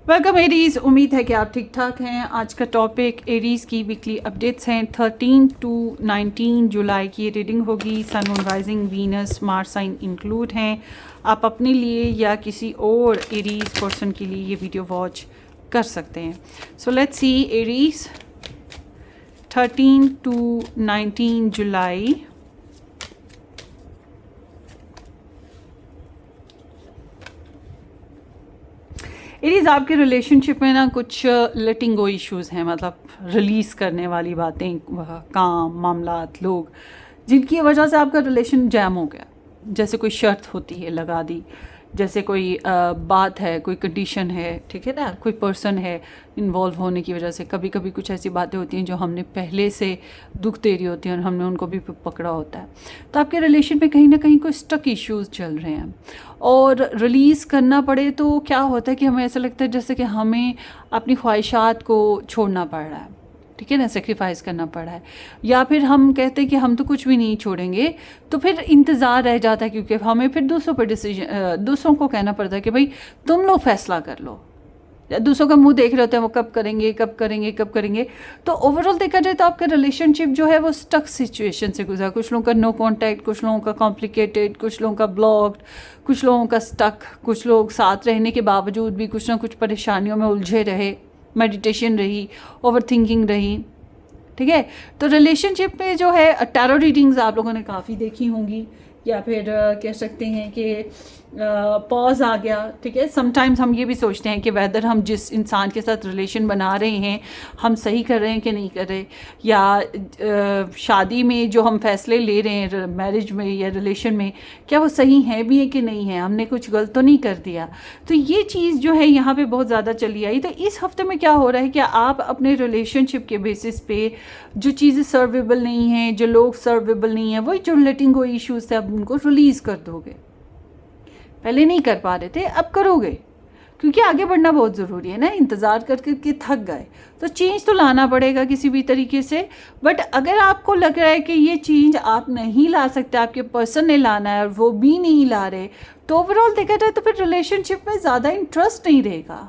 Welcome Aries, उम्मीद है कि आप ठीक ठाक हैं। आज का टॉपिक एरीज की वीकली अपडेट्स हैं। 13 टू 19 जुलाई की रीडिंग होगी। Sun, moon, rising, Venus, Mars sign include हैं। आप अपने लिए या किसी और एरीज पर्सन के लिए ये वीडियो वॉच कर सकते हैं। So let's see Aries 13 to 19 July. Aries, आपके रिलेशनशिप में ना कुछ लेटिंग गो इश्यूज हैं, मतलब रिलीज़ करने वाली बातें, काम, मामलात, लोग जिनकी वजह से आपका रिलेशन जैम हो गया। जैसे कोई शर्त होती है लगा दी, जैसे कोई बात है, कोई कंडीशन है, ठीक है ना, कोई पर्सन है इन्वॉल्व होने की वजह से। कभी कभी कुछ ऐसी बातें होती हैं जो हमने पहले से दुख दे रही होती हैं और हमने उनको भी पकड़ा होता है। तो आपके रिलेशन में कहीं ना कहीं कोई स्टक इश्यूज चल रहे हैं और रिलीज़ करना पड़े तो क्या होता है कि हमें ऐसा लगता है जैसे कि हमें अपनी ख्वाहिशात को छोड़ना पड़ रहा है, ठीक है ना, सेक्रीफाइस करना पड़ा है। या फिर हम कहते हैं कि हम तो कुछ भी नहीं छोड़ेंगे, तो फिर इंतज़ार रह जाता है, क्योंकि हमें फिर दूसरों पर दूसरों को कहना पड़ता है कि भाई तुम लोग फैसला कर लो। या दूसरों का मुंह देख रहे होते हैं वो कब करेंगे कब करेंगे कब करेंगे। तो ओवरऑल देखा जाए तो आपका रिलेशनशिप जो है वो स्टक सिचुएशन से गुजरा। कुछ लोगों का नो कांटेक्ट, कुछ लोगों का कॉम्प्लिकेटेड, कुछ लोगों का ब्लॉक्ड, कुछ लोगों का स्टक, कुछ लोग साथ रहने के बावजूद भी कुछ ना कुछ परेशानियों में उलझे रहे। मेडिटेशन रही, ओवर थिंकिंग रही, ठीक है। तो रिलेशनशिप में जो है टैरो रीडिंग्स आप लोगों ने काफ़ी देखी होंगी, या फिर कह सकते हैं कि पॉज आ गया, ठीक है। समटाइम्स हम ये भी सोचते हैं कि वेदर हम जिस इंसान के साथ रिलेशन बना रहे हैं हम सही कर रहे हैं कि नहीं कर रहे, या शादी में जो हम फैसले ले रहे हैं मैरिज में या रिलेशन में, क्या वो सही है भी है कि नहीं है, हमने कुछ गलत तो नहीं कर दिया। तो ये चीज़ जो है यहाँ पे बहुत ज़्यादा चली आई। तो इस हफ्ते में क्या हो रहा है कि आप अपने रिलेशनशिप के बेसिस पे जो चीज़ें सर्वेबल नहीं हैं, जो लोग सर्वेबल नहीं हैं, वही जो लेटिंग गो इश्यूज थे, अब उनको रिलीज़ कर दोगे। पहले नहीं कर पा रहे थे, अब करोगे, क्योंकि आगे बढ़ना बहुत ज़रूरी है ना। इंतज़ार कर करके थक गए तो चेंज तो लाना पड़ेगा किसी भी तरीके से। बट अगर आपको लग रहा है कि ये चेंज आप नहीं ला सकते, आपके पर्सन ने लाना है और वो भी नहीं ला रहे, तो ओवरऑल देखा जाए तो फिर रिलेशनशिप में ज़्यादा इंटरेस्ट नहीं रहेगा।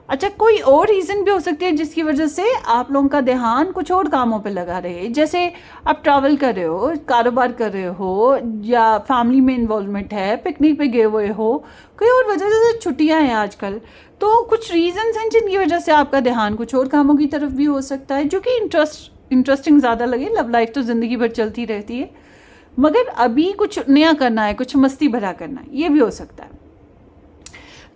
अच्छा, कोई और रीज़न भी हो सकती है जिसकी वजह से आप लोगों का ध्यान कुछ और कामों पे लगा रहे। जैसे आप ट्रैवल कर रहे हो, कारोबार कर रहे हो, या फैमिली में इन्वॉल्वमेंट है, पिकनिक पे गए हुए हो, कोई और वजह, जैसे छुट्टियां हैं आजकल, तो कुछ रीजंस हैं जिनकी वजह से आपका ध्यान कुछ और कामों की तरफ भी हो सकता है, जो कि इंटरेस्टिंग ज़्यादा लगे। लव लाइफ तो ज़िंदगी भर चलती रहती है, मगर अभी कुछ नया करना है, कुछ मस्ती भरा करना है, ये भी हो सकता है।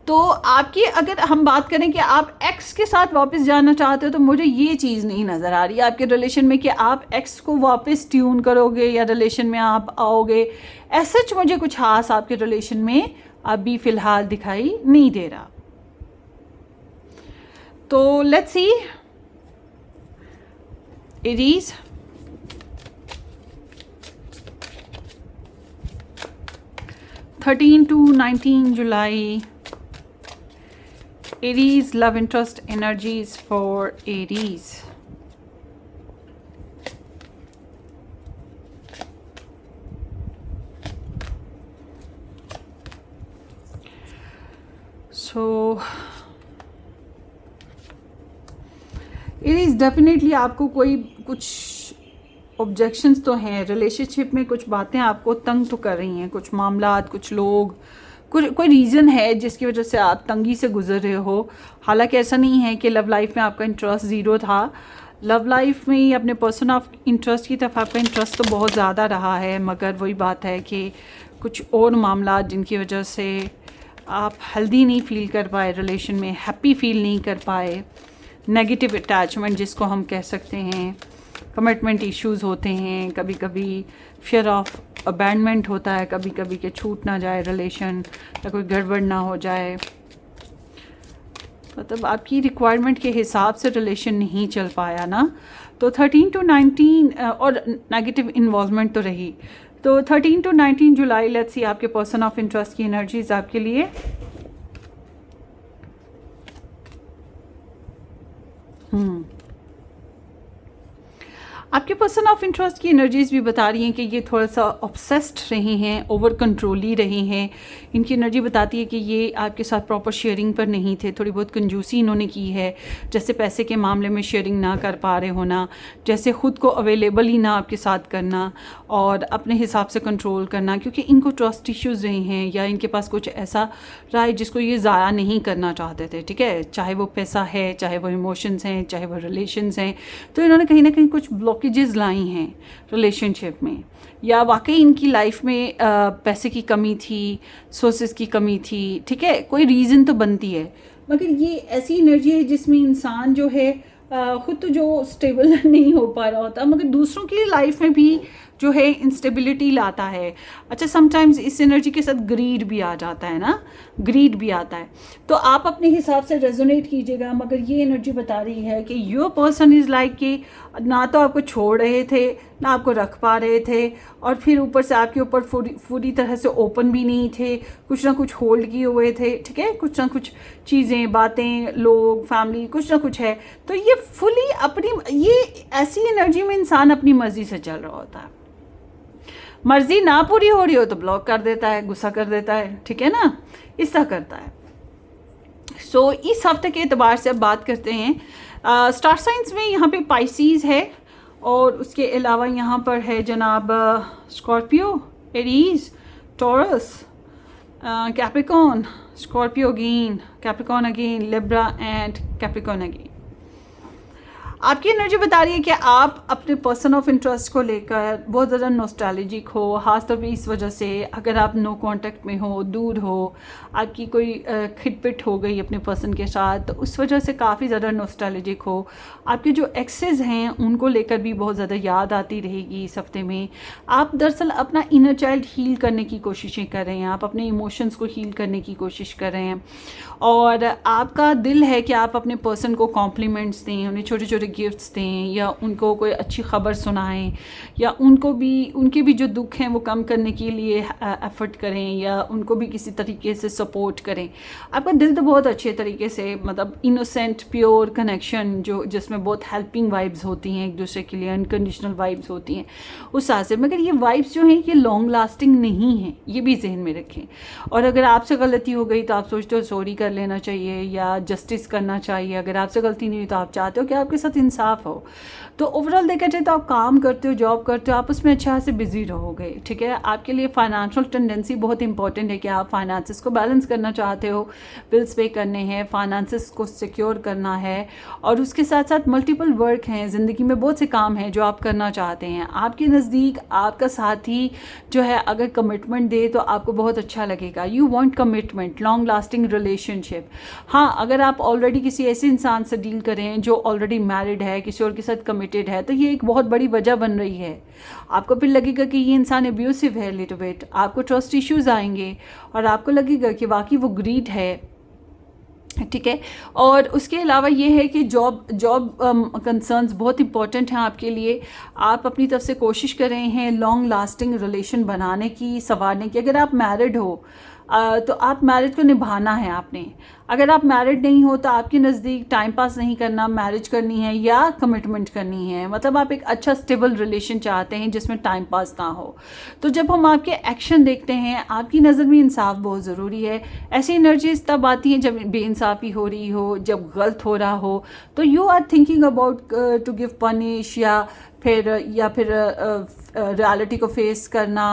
तो आपकी अगर हम बात करें कि आप एक्स के साथ वापस जाना चाहते हो, तो मुझे ये चीज़ नहीं नज़र आ रही है आपके रिलेशन में कि आप एक्स को वापस ट्यून करोगे या रिलेशन में आप आओगे। ऐसा मुझे कुछ खास आपके रिलेशन में अभी फ़िलहाल दिखाई नहीं दे रहा। तो let's see Aries, thirteen to 19 July, Aries love interest energies for Aries. So Aries, definitely आपको कोई कुछ ऑब्जेक्शंस तो हैं रिलेशनशिप में, कुछ बातें आपको तंग तो कर रही हैं, कुछ मामलात, कुछ लोग, कोई रीज़न है जिसकी वजह से आप तंगी से गुजर रहे हो। हालांकि ऐसा नहीं है कि लव लाइफ में आपका इंटरेस्ट ज़ीरो था। लव लाइफ में ही अपने पर्सन ऑफ इंटरेस्ट की तरफ आपका इंटरेस्ट तो बहुत ज़्यादा रहा है, मगर वही बात है कि कुछ और मामला जिनकी वजह से आप हेल्दी नहीं फील कर पाए, रिलेशन में हैप्पी फील नहीं कर पाए। नेगेटिव अटैचमेंट जिसको हम कह सकते हैं, कमिटमेंट इश्यूज़ होते हैं, कभी कभी फियर ऑफ अबैंडमेंट होता है, कभी कभी कि छूट ना जाए रिलेशन, या कोई गड़बड़ ना हो जाए, मतलब आपकी रिक्वायरमेंट के हिसाब से रिलेशन नहीं चल पाया ना। तो 13 टू 19 और नेगेटिव इन्वॉल्वमेंट तो रही। तो 13 टू 19 जुलाई, लेट्स सी आपके पर्सन ऑफ इंटरेस्ट की एनर्जीज आपके लिए। आपके पर्सन ऑफ इंटरेस्ट की एनर्जीज भी बता रही हैं कि ये थोड़ा सा ऑब्सेस्ड रहे हैं, ओवर कंट्रोली रहे हैं। इनकी एनर्जी बताती है कि ये आपके साथ प्रॉपर शेयरिंग पर नहीं थे, थोड़ी बहुत कंजूसी इन्होंने की है, जैसे पैसे के मामले में शेयरिंग ना कर पा रहे होना, जैसे ख़ुद को अवेलेबल ही ना आपके साथ करना और अपने हिसाब से कंट्रोल करना, क्योंकि इनको ट्रस्ट इश्यूज़ रहे हैं या इनके पास कुछ ऐसा रहा है जिसको ये ज़ाया नहीं करना चाहते थे। ठीक है, चाहे वो पैसा है, चाहे वो इमोशंस हैं, चाहे वो रिलेशंस हैं, तो इन्होंने कहीं ना कहीं कुछ ब्लॉकेजेस लाई हैं रिलेशनशिप में, या वाकई इनकी लाइफ में पैसे की कमी थी, सोर्सेज की कमी थी। ठीक है, कोई रीज़न तो बनती है, मगर ये ऐसी एनर्जी है जिसमें इंसान जो है खुद तो जो स्टेबल नहीं हो पा रहा होता, मगर दूसरों की लाइफ में भी जो है इंस्टेबिलिटी लाता है। अच्छा, समटाइम्स इस एनर्जी के साथ ग्रीड भी आ जाता है ना, ग्रीड भी आता है। तो आप अपने हिसाब से रेजोनेट कीजिएगा, मगर ये एनर्जी बता रही है कि योर पर्सन इज़ लाइक कि ना तो आपको छोड़ रहे थे, ना आपको रख पा रहे थे, और फिर ऊपर से आपके ऊपर पूरी तरह से ओपन भी नहीं थे, कुछ ना कुछ होल्ड किए हुए थे। ठीक है, कुछ ना कुछ चीज़ें, बातें, लोग, फैमिली, कुछ ना कुछ है। तो ये फुली अपनी, ये ऐसी एनर्जी में इंसान अपनी मर्जी से चल रहा होता है। मर्जी ना पूरी हो रही हो तो ब्लॉक कर देता है, गुस्सा कर देता है। ठीक है ना, इस तरह करता है। सो इस हफ्ते के एतबार से अब बात करते हैं स्टार साइंस में। यहाँ पे पाइसीज है और उसके अलावा यहाँ पर है जनाब Scorpio, Aries, taurus, Capricorn, Scorpio again, Capricorn again, Libra and Capricorn again. आपकी एनर्जी बता रही है कि आप अपने पर्सन ऑफ इंटरेस्ट को लेकर बहुत ज़्यादा नॉस्टैल्जिक हो, ख़ासतौर पे इस वजह से अगर आप नो कांटेक्ट में हो, दूर हो, आपकी कोई खिटपिट हो गई अपने पर्सन के साथ, तो उस वजह से काफ़ी ज़्यादा नॉस्टैल्जिक हो। आपके जो एक्सेस हैं उनको लेकर भी बहुत ज़्यादा याद आती रहेगी इस हफ्ते में। आप दरअसल अपना इनर चाइल्ड हील करने की कोशिशें कर रहे हैं, आप अपने इमोशंस को हील करने की कोशिश कर रहे हैं, और आपका दिल है कि आप अपने पर्सन को कॉम्प्लीमेंट्स दें, उन्हें छोटे छोटे गिफ्ट्स दें, या उनको कोई अच्छी खबर सुनाएं, या उनको भी, उनके भी जो दुख हैं वो कम करने के लिए एफर्ट करें, या उनको भी किसी तरीके से सपोर्ट करें। आपका दिल तो बहुत अच्छे तरीके से, मतलब इनोसेंट प्योर कनेक्शन जो जिसमें बहुत हेल्पिंग वाइब्स होती हैं, एक दूसरे के लिए अनकंडीशनल वाइब्स होती हैं उस हिसाब से। मगर ये वाइब्स जो हैं ये लॉन्ग लास्टिंग नहीं हैं, ये भी जहन में रखें। और अगर आपसे गलती हो गई तो आप सोचते हो सॉरी कर लेना चाहिए या जस्टिस करना चाहिए। अगर आपसे गलती नहीं हुई तो आप चाहते हो कि आपके साथ इंसाफ हो। तो ओवरऑल देखा जाए तो आप काम करते हो, जॉब करते हो, आप उसमें अच्छा से बिजी रहोगे। ठीक है, आपके लिए फाइनेंशियल टेंडेंसी बहुत इंपॉर्टेंट है कि आप फाइनेंसेस को बैलेंस करना चाहते हो, बिल्स पे करने हैं, फाइनेंसेस को सिक्योर करना है, और उसके साथ साथ मल्टीपल वर्क हैं, ज़िंदगी में बहुत से काम हैं जो आप करना चाहते हैं। आपके नज़दीक आपका साथी जो है अगर कमिटमेंट दे तो आपको बहुत अच्छा लगेगा। You want commitment, long lasting relationship. हाँ, अगर आप ऑलरेडी किसी ऐसे इंसान से डील करें जो ऑलरेडी मैरिड है, किसी और के साथ कमिटेड है, तो ये एक बहुत बड़ी वजह बन रही है। आपको फिर लगेगा कि ये इंसान एब्यूसिव है लिटिल बिट, आपको ट्रस्ट इश्यूज आएंगे और आपको लगेगा कि वाकई वो ग्रीड है। ठीक है, और उसके अलावा ये है कि जॉब कंसर्न्स बहुत इंपॉर्टेंट हैं आपके लिए। आप अपनी तरफ से कोशिश कर रहे हैं लॉन्ग लास्टिंग रिलेशन बनाने की, संवारने की। अगर आप मैरिड हो तो आप मैरिज को निभाना है आपने। अगर आप मैरिड नहीं हो तो आपके नज़दीक टाइम पास नहीं करना, मैरिज करनी है या कमिटमेंट करनी है। मतलब आप एक अच्छा स्टेबल रिलेशन चाहते हैं जिसमें टाइम पास ना हो। तो जब हम आपके एक्शन देखते हैं, आपकी नज़र में इंसाफ बहुत ज़रूरी है। ऐसी एनर्जीज तब आती हैं जब बेइंसाफ़ी हो रही हो, जब गलत हो रहा हो, तो you are thinking about to give punish, या फिर रियलिटी को फेस करना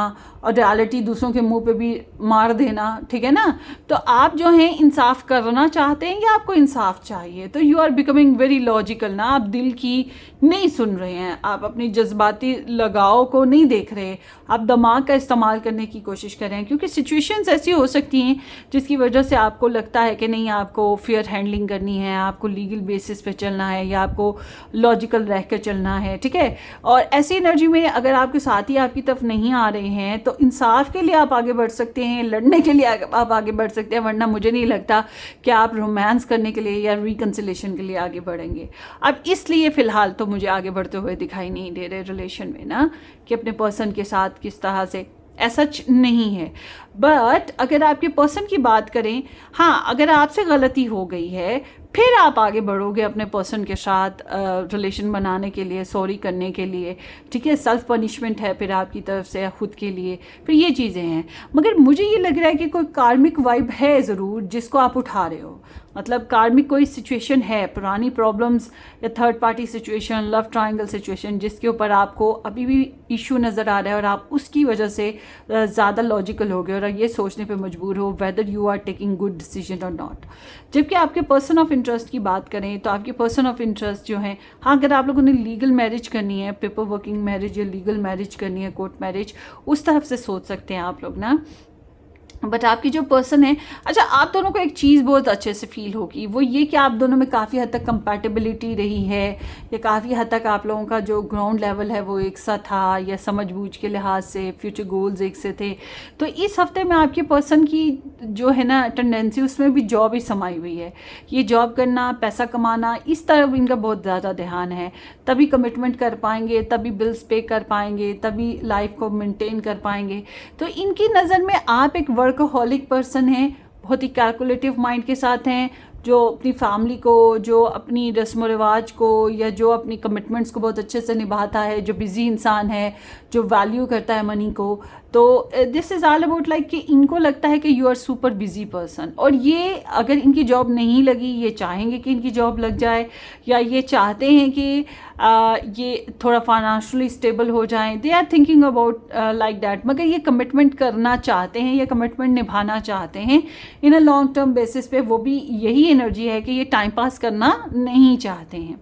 और रियलिटी दूसरों के मुंह पे भी मार देना। ठीक है ना, तो आप जो हैं इंसाफ करना चाहते हैं या आपको इंसाफ चाहिए। तो you are becoming very logical ना, आप दिल की नहीं सुन रहे हैं, आप अपनी जज्बाती लगाव को नहीं देख रहे, आप दिमाग का इस्तेमाल करने की कोशिश कर रहे हैं। क्योंकि सिचुएशंस ऐसी हो सकती हैं जिसकी वजह से आपको लगता है कि नहीं, आपको फेयर हैंडलिंग करनी है, आपको लीगल बेसिस पे चलना है, या आपको लॉजिकल रह कर चलना है। ठीक है, और ऐसी एनर्जी में अगर आपके साथी आपकी तरफ नहीं आ रहे हैं तो इंसाफ के लिए आप आगे बढ़ सकते हैं, लड़ने के लिए आप आगे बढ़ सकते हैं, वरना मुझे नहीं लगता कि आप रोमांस करने के लिए या रिकन्सिलेशन के लिए आगे बढ़ेंगे। अब इसलिए फ़िलहाल तो मुझे आगे बढ़ते हुए दिखाई नहीं दे रहे रिलेशन में ना, कि अपने पर्सन के साथ किस तरह से, ऐसा नहीं है। बट अगर आपके पर्सन की बात करें, हाँ, अगर आपसे गलती हो गई है फिर आप आगे बढ़ोगे अपने पर्सन के साथ रिलेशन बनाने के लिए, सॉरी करने के लिए, ठीक है। सेल्फ पनिशमेंट है फिर आपकी तरफ से खुद के लिए, फिर ये चीज़ें हैं। मगर मुझे ये लग रहा है कि कोई कार्मिक वाइब है ज़रूर जिसको आप उठा रहे हो। मतलब कार्मिक कोई सिचुएशन है, पुरानी प्रॉब्लम्स या third party situation, love triangle situation, जिसके ऊपर आपको अभी भी इशू नज़र आ रहा है और आप उसकी वजह से ज़्यादा लॉजिकल हो गए और ये सोचने पे मजबूर हो whether you are taking good decision और नॉट। जबकि आपके पर्सन ऑफ इंटरेस्ट की बात करें तो आपके पर्सन ऑफ इंटरेस्ट जो हैं, हाँ, अगर आप लोगों ने लीगल मैरिज करनी है, पेपर वर्किंग मैरिज या लीगल मैरिज करनी है, कोर्ट मैरिज, उस तरफ से सोच सकते हैं आप लोग ना। बट आपकी जो पर्सन है, अच्छा, आप दोनों को एक चीज़ बहुत अच्छे से फील होगी, वो ये कि आप दोनों में काफ़ी हद तक कंपैटिबिलिटी रही है, या काफ़ी हद तक आप लोगों का जो ग्राउंड लेवल है वो एक सा था, या समझ बूझ के लिहाज से फ्यूचर गोल्स एक से थे। तो इस हफ्ते में आपके पर्सन की जो है ना टेंडेंसी, उसमें भी जॉब ही समाई हुई है। ये जॉब करना, पैसा कमाना, इस तरफ इनका बहुत ज़्यादा ध्यान है। तभी कमिटमेंट कर पाएंगे, तभी बिल्स पे कर पाएंगे, तभी लाइफ को मेंटेन कर पाएंगे। तो इनकी नज़र में आप एक वर्कहॉलिक पर्सन हैं, बहुत ही कैलकुलेटिव माइंड के साथ हैं, जो अपनी फैमिली को, जो अपनी रस्म व रिवाज को, या जो अपनी कमिटमेंट्स को बहुत अच्छे से निभाता है, जो बिज़ी इंसान है, जो वैल्यू करता है मनी को। तो this is all about like कि इनको लगता है कि you are super busy person. और ये अगर इनकी जॉब नहीं लगी, ये चाहेंगे कि इनकी जॉब लग जाए, या ये चाहते हैं कि ये थोड़ा फाइनेंशियली स्टेबल हो जाएं, they are thinking about like that. मगर ये कमिटमेंट करना चाहते हैं, ये कमिटमेंट निभाना चाहते हैं इन अ लॉन्ग टर्म बेसिस पे। वो भी यही एनर्जी है कि ये टाइम पास करना नहीं चाहते हैं।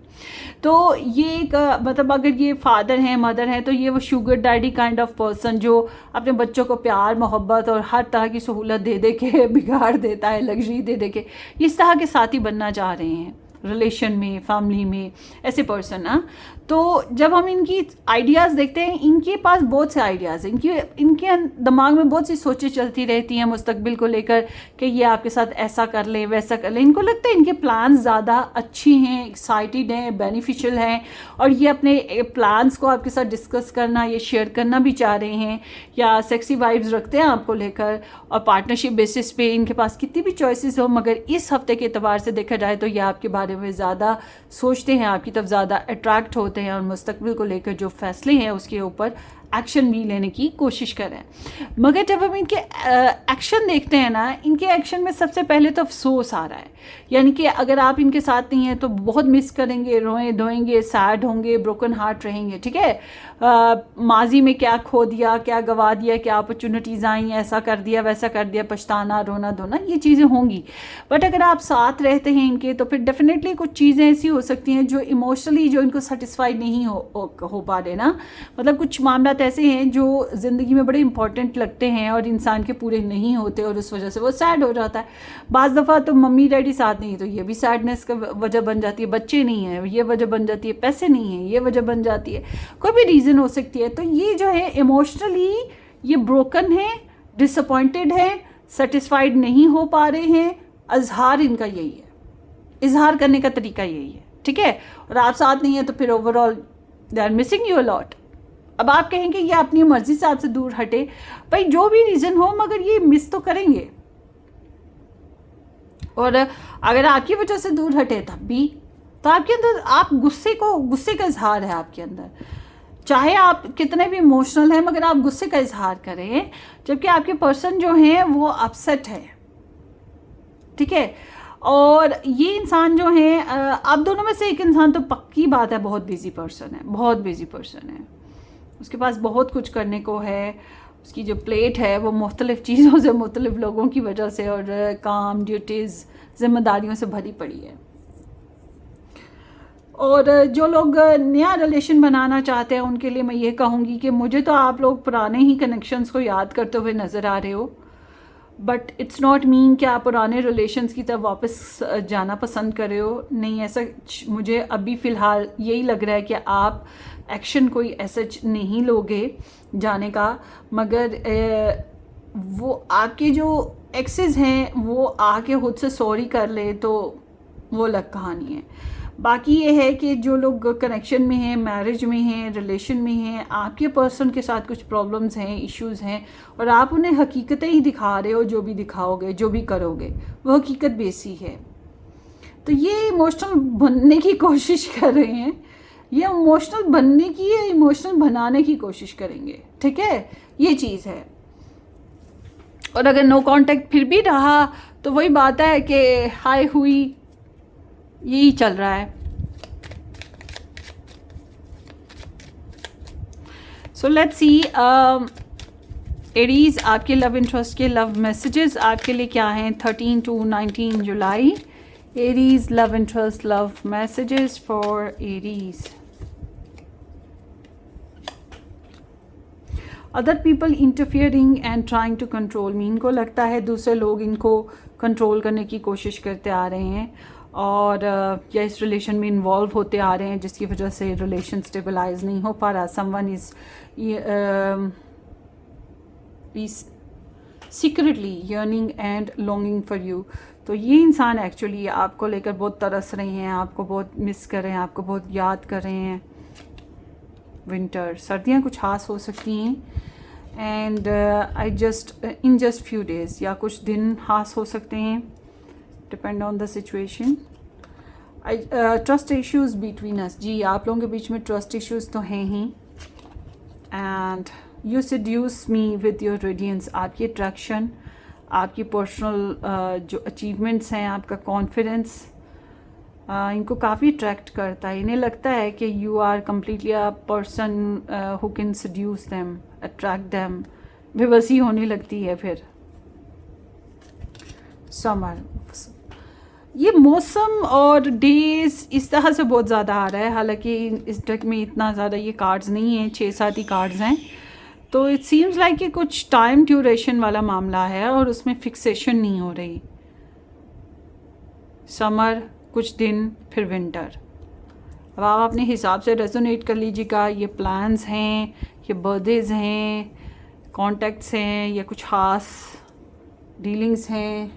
तो ये एक मतलब अगर ये फादर हैं, मदर हैं, तो ये वो sugar daddy kind of person जो अपने बच्चों को प्यार, मोहब्बत और हर तरह की सहूलत दे दे के बिगाड़ देता है, लग्जरी दे दे के, इस तरह के साथी बनना चाह रहे हैं रिलेशन में, फैमिली में, ऐसे पर्सन ना। तो जब हम इनकी आइडियाज़ देखते हैं, इनके पास बहुत से आइडियाज़ हैं, इनके दिमाग में बहुत सी सोचें चलती रहती हैं मुस्तकबिल को लेकर कि ये आपके साथ ऐसा कर लें, वैसा कर लें। इनको लगता है इनके प्लान्स ज़्यादा अच्छी हैं, एक्साइटेड हैं, बेनिफिशियल हैं, और ये अपने प्लान्स को आपके साथ डिस्कस करना, ये शेयर करना भी चाह रहे हैं, या सेक्सी वाइब्स रखते हैं आपको लेकर। और पार्टनरशिप बेसिस पे इनके पास कितनी भी चॉइसेस हो, मगर इस हफ्ते के एतबार से देखा जाए तो ये आपके बारे में ज़्यादा सोचते हैं, आपकी तरफ ज़्यादा अट्रैक्ट होते हैं, और मुस्तकबिल को लेकर जो फैसले हैं उसके ऊपर एक्शन भी लेने की कोशिश करें। मगर जब हम इनके एक्शन देखते हैं ना, इनके एक्शन में सबसे पहले तो अफसोस आ रहा है। यानी कि अगर आप इनके साथ नहीं हैं तो बहुत मिस करेंगे, रोएं धोएंगे, सैड होंगे, ब्रोकन हार्ट रहेंगे, ठीक है। माजी में क्या खो दिया, क्या गवा दिया, क्या अपॉर्चुनिटीज़ आई, ऐसा कर दिया, वैसा कर दिया, पछताना, रोना धोना, ये चीज़ें होंगी। बट अगर आप साथ रहते हैं इनके, तो फिर डेफिनेटली कुछ चीज़ें ऐसी हो सकती हैं जो इमोशनली जो इनको सेटिस्फाइड नहीं हो पा रहे ना। मतलब कुछ मामला ऐसे हैं जो ज़िंदगी में बड़े इंपॉर्टेंट लगते हैं और इंसान के पूरे नहीं होते, और उस वजह से वो सैड हो जाता है। बाज़ दफ़ा तो मम्मी डैडी साथ नहीं, तो ये भी सैडनेस का वजह बन जाती है। बच्चे नहीं हैं, ये वजह बन जाती है। पैसे नहीं हैं, ये वजह बन जाती है। कोई भी रीज़न हो सकती है। तो ये जो है इमोशनली ये ब्रोकन है, डिसअपॉइंटेड है, सेटिस्फाइड नहीं हो पा रहे हैं। इजहार इनका यही है, इजहार करने का तरीका यही है, ठीक है। और आप साथ नहीं हैं तो फिर overall they are missing you a lot. अब आप कहेंगे ये अपनी मर्जी से आपसे दूर हटे, भाई जो भी रीज़न हो, मगर ये मिस तो करेंगे। और अगर आपकी वजह से दूर हटे तब भी, तो आपके अंदर आप गुस्से का इजहार है आपके अंदर। चाहे आप कितने भी इमोशनल हैं, मगर आप गुस्से का इजहार करें, जबकि आपके पर्सन जो हैं वो अपसेट है, ठीक है। और ये इंसान जो है, आप दोनों में से एक इंसान तो पक्की बात है बहुत बिजी पर्सन है, बहुत बिजी पर्सन है। उसके पास बहुत कुछ करने को है, उसकी जो प्लेट है वो मुख्तलिफ़ चीज़ों से, मुख्तलिफ़ लोगों की वजह से और काम, ड्यूटीज़, ज़िम्मेदारियों से भरी पड़ी है। और जो लोग नया रिलेशन बनाना चाहते हैं उनके लिए मैं ये कहूँगी कि मुझे तो आप लोग पुराने ही कनेक्शंस को याद करते हुए नज़र आ रहे हो, बट इट्स नॉट मीन कि आप पुराने रिलेशंस की तरफ वापस जाना पसंद कर रहे हो। नहीं, ऐसा मुझे अभी फ़िलहाल यही लग रहा है कि आप एक्शन कोई ऐसा नहीं लोगे जाने का। मगर वो आपके जो एक्सेस हैं वो आके खुद से सॉरी कर ले तो वो अलग कहानी है। बाकी ये है कि जो लोग कनेक्शन में हैं, मैरिज में हैं, रिलेशन में हैं, आपके पर्सन के साथ कुछ प्रॉब्लम्स हैं, इश्यूज़ हैं, और आप उन्हें हकीकतें ही दिखा रहे हो। जो भी दिखाओगे, जो भी करोगे, वो हकीकत बेसी है। तो ये इमोशनल बनने की कोशिश कर रहे हैं, ये इमोशनल बनने की या इमोशनल बनाने की कोशिश करेंगे, ठीक है, ये चीज़ है। और अगर नो कांटेक्ट फिर भी रहा तो वही बात है कि हाय हुई, यही चल रहा है। सो लेट्स सी एरीज, आपके लव इंटरेस्ट के लव मैसेजेस आपके लिए क्या हैं 13 to 19 July. Aries love interest love messages for Aries. Other people interfering and trying to control me, इनको लगता है दूसरे लोग इनको कंट्रोल करने की कोशिश करते आ रहे हैं और या इस रिलेशन में इन्वॉल्व होते आ रहे हैं, जिसकी वजह से रिलेशन स्टेबलाइज नहीं हो पा रहा। Someone is secretly yearning and longing for you. तो ये इंसान एक्चुअली आपको लेकर बहुत तरस रहे हैं, आपको बहुत मिस कर रहे हैं, आपको बहुत याद कर रहे हैं। विंटर, सर्दियाँ कुछ खास हो सकती हैं and in just few days, या कुछ दिन खास हो सकते हैं, depend on the situation. Trust issues between us, जी आप लोगों के बीच में ट्रस्ट इश्यूज तो हैं ही। And you seduce me with your radiance, आपकी अट्रैक्शन, आपकी पर्सनल जो अचीवमेंट्स हैं, आपका कॉन्फिडेंस इनको काफ़ी अट्रैक्ट करता है। इन्हें लगता है कि you are completely a person who can seduce them, attract them, बेबसी होने लगती है। फिर समर, ये मौसम और डेज इस तरह से बहुत ज़्यादा आ रहा है, हालांकि इस डेक में इतना ज़्यादा ये कार्ड्स नहीं हैं, 6-7 ही कार्ड्स हैं। तो इट सीम्स लाइक कि कुछ टाइम ड्यूरेशन वाला मामला है और उसमें फिक्सेशन नहीं हो रही। समर कुछ दिन, फिर विंटर। अब आप अपने हिसाब से रेजोनेट कर लीजिएगा। ये प्लान्स हैं, ये बर्थडेज हैं, कॉन्टैक्ट्स हैं, या कुछ ख़ास डीलिंग्स हैं।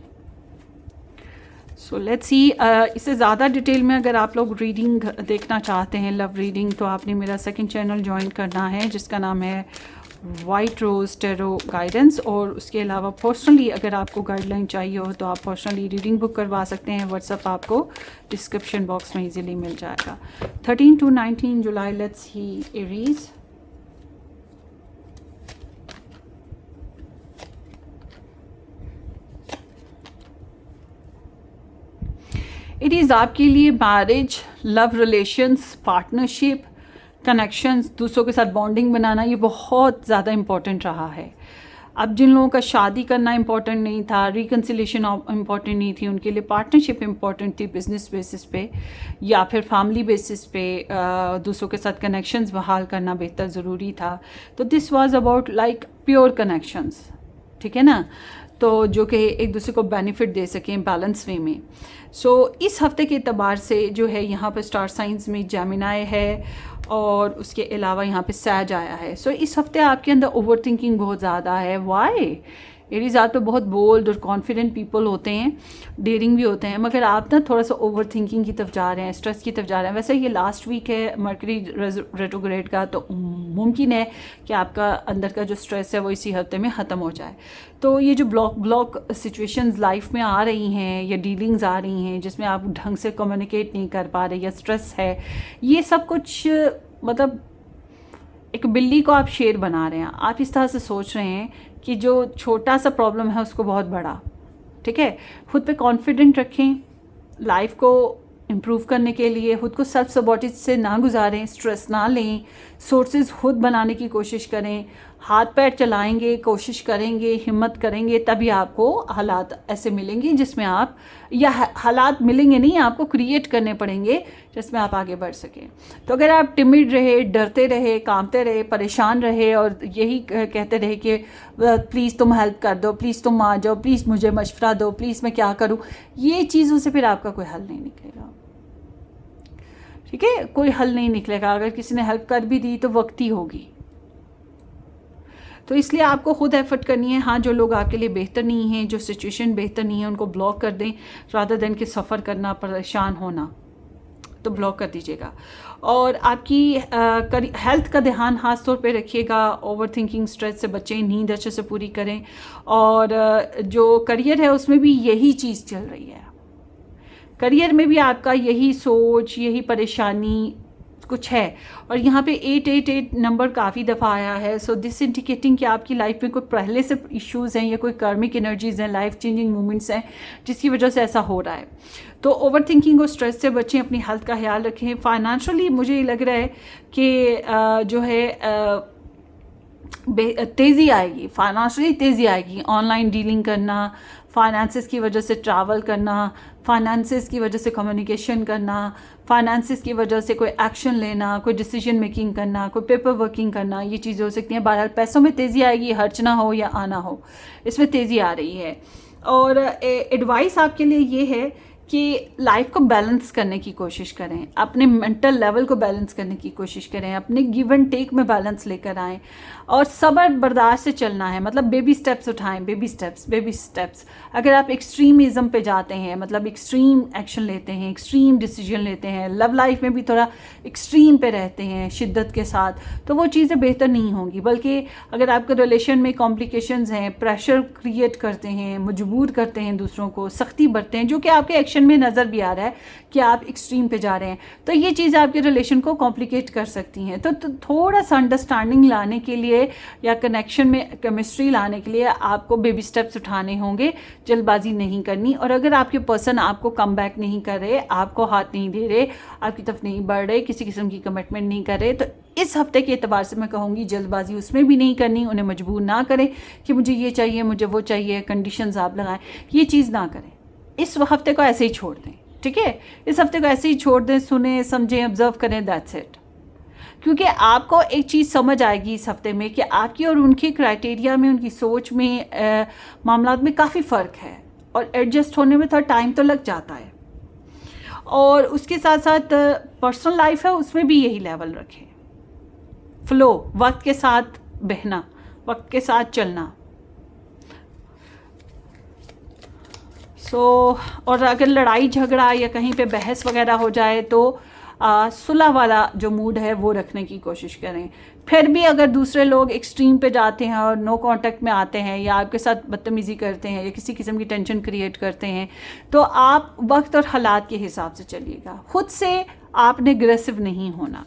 सो लेट्स सी, इससे ज़्यादा डिटेल में अगर आप लोग रीडिंग देखना चाहते हैं, लव रीडिंग, तो आपने मेरा सेकंड चैनल ज्वाइन करना है जिसका नाम है वाइट रोज़ टैरो गाइडेंस। और उसके अलावा पर्सनली अगर आपको गाइडलाइन चाहिए हो तो आप पर्सनली रीडिंग बुक करवा सकते हैं। व्हाट्सएप आपको डिस्क्रिप्शन बॉक्स में इजीली मिल जाएगा। 13 to 19 July, let's see Aries. It is आपके लिए marriage, love relations, partnership, connections, दूसरों के साथ बॉन्डिंग बनाना, ये बहुत ज़्यादा इम्पॉर्टेंट रहा है। अब जिन लोगों का शादी करना इम्पॉर्टेंट नहीं था, रिकन्सिलेशन इम्पॉर्टेंट नहीं थी, उनके लिए पार्टनरशिप इम्पॉर्टेंट थी बिजनेस बेसिस पे या फिर फैमिली बेसिस पे, दूसरों के साथ कनेक्शंस बहाल करना बेहतर ज़रूरी था। तो this was about like pure connections, ठीक है ना, तो जो कि एक दूसरे को बेनिफिट दे सकें बैलेंस वे में। सो इस हफ्ते के एतबार से जो है यहाँ पर स्टार साइंस में जेमिनाई है और उसके अलावा यहाँ पे सैज आया है। सो इस हफ्ते आपके अंदर ओवर थिंकिंग बहुत ज़्यादा है। वाई? एरीज आप तो बहुत बोल्ड और कॉन्फिडेंट पीपल होते हैं, डेयरिंग भी होते हैं, मगर आप ना थोड़ा सा ओवर थिंकिंग की तरफ जा रहे हैं, स्ट्रेस की तरफ जा रहे हैं। वैसे ये लास्ट वीक है मरकरी रेट्रोग्रेड का, तो मुमकिन है कि आपका अंदर का जो स्ट्रेस है वो इसी हफ्ते में ख़त्म हो जाए। तो ये जो ब्लॉक सिचुएशंस लाइफ में आ रही हैं या डीलिंग्स आ रही हैं जिसमें आप ढंग से कम्युनिकेट नहीं कर पा रहे या स्ट्रेस है, ये सब कुछ मतलब एक बिल्ली को आप शेर बना रहे हैं। आप इस तरह से सोच रहे हैं कि जो छोटा सा प्रॉब्लम है उसको बहुत बड़ा, ठीक है। खुद पे कॉन्फिडेंट रखें, लाइफ को इम्प्रूव करने के लिए खुद को सेल्फ सबॉटेज से ना गुजारें, स्ट्रेस ना लें, सोर्सेज खुद बनाने की कोशिश करें, हाथ पैर चलाएंगे, कोशिश करेंगे, हिम्मत करेंगे, तभी आपको हालात ऐसे मिलेंगे जिसमें आप, या हालात मिलेंगे नहीं, आपको क्रिएट करने पड़ेंगे जिसमें आप आगे बढ़ सकें। तो अगर आप टिमिड रहे, डरते रहे, कांपते रहे, परेशान रहे और यही कहते रहे कि प्लीज़ तुम हेल्प कर दो, प्लीज़ तुम आ जाओ, प्लीज़ मुझे मशवरा दो, प्लीज़ मैं क्या करूँ, ये चीज़ों से फिर आपका कोई हल नहीं निकलेगा, ठीक है। कोई हल नहीं निकलेगा। अगर किसी ने हेल्प कर भी दी तो वक्ती होगी। तो इसलिए आपको खुद एफर्ट करनी है। हाँ, जो लोग आपके लिए बेहतर नहीं हैं, जो सिचुएशन बेहतर नहीं है, उनको ब्लॉक कर दें रादर देन कि सफ़र करना, परेशान होना, तो ब्लॉक कर दीजिएगा। और आपकी हेल्थ का ध्यान खास तौर पे रखिएगा। ओवर थिंकिंग, स्ट्रेस से बचें, नींद अच्छे से पूरी करें। और जो करियर है उसमें भी यही चीज़ चल रही है। करियर में भी आपका यही सोच, यही परेशानी कुछ है। और यहाँ पे 888 नंबर काफ़ी दफ़ा आया है। सो दिस इंडिकेटिंग कि आपकी लाइफ में कोई पहले से इश्यूज़ हैं या कोई कार्मिक एनर्जीज़ हैं, लाइफ चेंजिंग मूवमेंट्स हैं जिसकी वजह से ऐसा हो रहा है। तो ओवर थिंकिंग और स्ट्रेस से बचें, अपनी हेल्थ का ख्याल रखें। फाइनेंशियली मुझे लग रहा है कि जो है तेज़ी आएगी, फाइनेंशियली तेज़ी आएगी। ऑनलाइन डीलिंग करना, फाइनेंसिस की वजह से ट्रैवल करना, फाइनेंसिस की वजह से कम्युनिकेशन करना, फाइनेंसिस की वजह से कोई एक्शन लेना, कोई डिसीजन मेकिंग करना, कोई पेपर वर्किंग करना, ये चीज़ें हो सकती हैं। बहरहाल पैसों में तेज़ी आएगी, खर्च ना हो या आना हो, इसमें तेज़ी आ रही है। और एडवाइस आपके लिए ये है कि लाइफ को बैलेंस करने की कोशिश करें, अपने मेंटल लेवल को बैलेंस करने की कोशिश करें, अपने गिव एंड टेक में बैलेंस लेकर आएँ और सब्र बर्दाश्त से चलना है। मतलब बेबी स्टेप्स उठाएं, बेबी स्टेप्स। अगर आप एक्सट्रीमिज़म पे जाते हैं, मतलब एक्सट्रीम एक्शन लेते हैं, एक्सट्रीम डिसीजन लेते हैं, लव लाइफ में भी थोड़ा एक्सट्रीम पे रहते हैं शिद्दत के साथ, तो वो चीज़ें बेहतर नहीं होंगी। बल्कि अगर आपके रिलेशन में कॉम्प्लिकेशंस हैं, प्रेशर क्रिएट करते हैं, मजबूर करते हैं दूसरों को, सख्ती बरतते हैं, जो कि आपके एक्शन में नज़र भी आ रहा है कि आप एक्सट्रीम पे जा रहे हैं, तो ये चीज़ें आपके रिलेशन को कॉम्प्लिकेट कर सकती हैं। तो थोड़ा सा अंडरस्टैंडिंग लाने के लिए या कनेक्शन में केमिस्ट्री लाने के लिए आपको बेबी स्टेप्स उठाने होंगे, जल्दबाजी नहीं करनी। और अगर आपके पर्सन आपको कम बैक नहीं कर रहे, आपको हाथ नहीं दे रहे, आपकी तरफ नहीं बढ़ रहे, किसी किस्म की कमिटमेंट नहीं कर रहे, तो इस हफ्ते के एतबार से मैं कहूँगी जल्दबाजी उसमें भी नहीं करनी। उन्हें मजबूर ना करें कि मुझे ये चाहिए, मुझे वो चाहिए, कंडीशंस आप लगाएं, ये चीज़ ना करें। इस हफ्ते को ऐसे ही छोड़ दें, ठीक है? इस हफ्ते को ऐसे ही छोड़ दें, सुने समझें, ऑब्जर्व करें, दैट्स इट। क्योंकि आपको एक चीज़ समझ आएगी इस हफ्ते में कि आपकी और उनकी क्राइटेरिया में, उनकी सोच में, मामलात में काफ़ी फ़र्क है और एडजस्ट होने में थोड़ा टाइम तो लग जाता है। और उसके साथ साथ पर्सनल लाइफ है, उसमें भी यही लेवल रखें। फ्लो, वक्त के साथ बहना, वक्त के साथ चलना। और अगर लड़ाई झगड़ा या कहीं पे बहस वगैरह हो जाए तो सुलह वाला जो मूड है वो रखने की कोशिश करें। फिर भी अगर दूसरे लोग एक्सट्रीम पे जाते हैं और नो कांटेक्ट में आते हैं या आपके साथ बदतमीज़ी करते हैं या किसी किस्म की टेंशन क्रिएट करते हैं, तो आप वक्त और हालात के हिसाब से चलिएगा। खुद से आपने अग्रेसिव नहीं होना।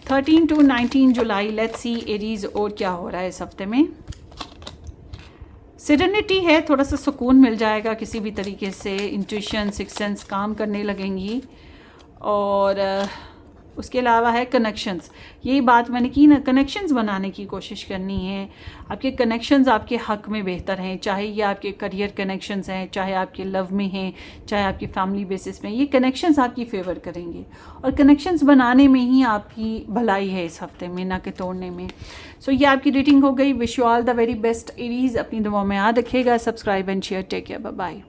13 to 19 July, let's see Aries और क्या हो रहा है इस हफ्ते में। सेरेनिटी है, थोड़ा सा सुकून मिल जाएगा किसी भी तरीके से, इंट्यूशन, सिक्स सेंस काम करने लगेंगी। और उसके अलावा है कनेक्शंस। यही बात मैंने की ना, कनेक्शंस बनाने की कोशिश करनी है। आपके कनेक्शंस आपके हक में बेहतर हैं, चाहे ये आपके करियर कनेक्शंस हैं, चाहे आपके लव में हैं, चाहे आपकी फैमिली बेसिस में, ये कनेक्शंस आपकी फेवर करेंगे। और कनेक्शंस बनाने में ही आपकी भलाई है इस हफ्ते में, ना कि तोड़ने में। सो ये आपकी रीडिंग हो गई। Wish you all the very best Aries. अपनी दुआ में याद रखिएगा। Subscribe and share. Take care, bye bye.